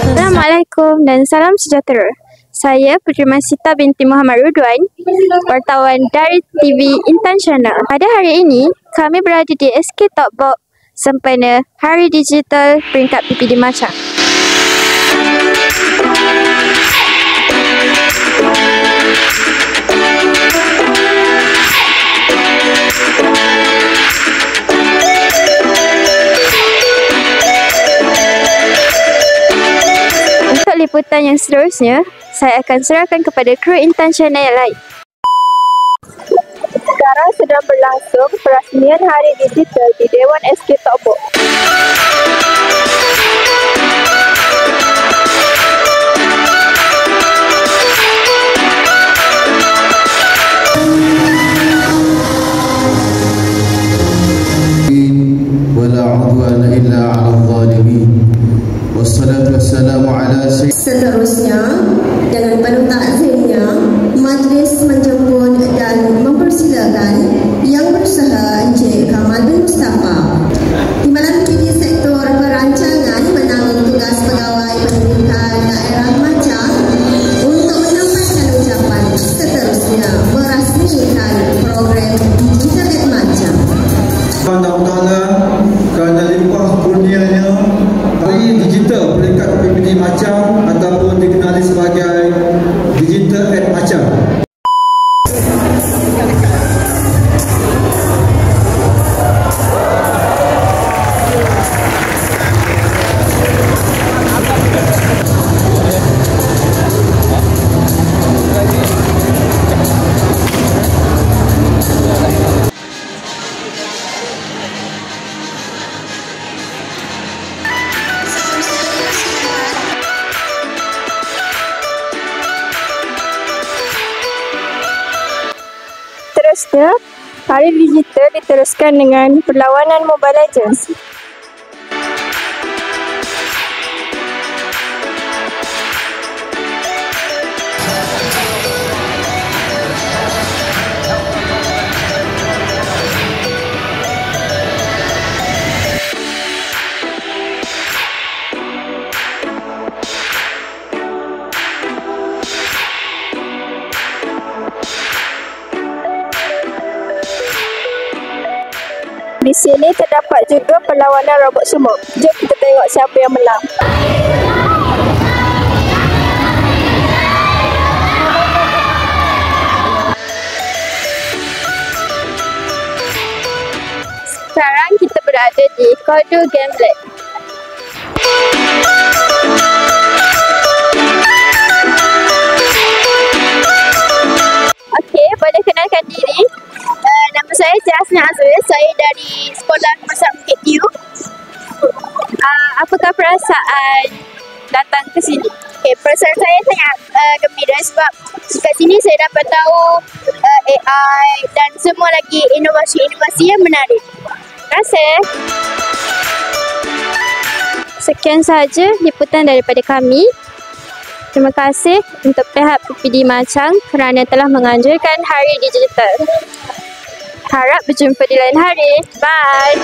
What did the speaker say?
Assalamualaikum dan salam sejahtera. Saya Puteri Masita binti Muhammad Rudwan, wartawan dari TV Intan Channel. Pada hari ini, kami berada di SK Talk Box sempena Hari Digital peringkat PPD Machang. Untuk liputan yang seterusnya, saya akan serahkan kepada kru Intan Channel yang lain. Sekarang sedang berlangsung perasmian Hari Digital di Dewan SK Talk Box. Seterusnya, dengan penuh takzimnya, majlis menjemput dan mempersilakan Yang Berusaha Encik Kamal bin Mustafa, Timbalan PPD Sektor Perancangan menanggung tugas Pegawai Pendidikan Daerah Machang untuk menyampaikan ucapan. Seterusnya, merasmikan program Digital at Machang. Allah kerana limpah kurnianya, Hari Digital peringkat PPD Machang ataupun dikenali sebagai Digital at Machang. Seterusnya, Hari Digital diteruskan dengan perlawanan Mobile Legends. Di sini terdapat juga perlawanan robot sumo. Jom kita tengok siapa yang menang. Sekarang kita berada di Kodo Gamblet. Okey, boleh kenalkan diri. Nama saya Jasna Azul. Saya dari Sekolah Perusahaan Bukit Tiu. Apakah perasaan datang ke sini? Okay, perasaan saya sangat gembira sebab kat sini saya dapat tahu AI dan semua lagi inovasi-inovasi yang menarik. Terima kasih. Sekian sahaja liputan daripada kami. Terima kasih untuk pihak PPD Machang kerana telah menganjurkan Hari Digital. Harap berjumpa di lain hari. Bye.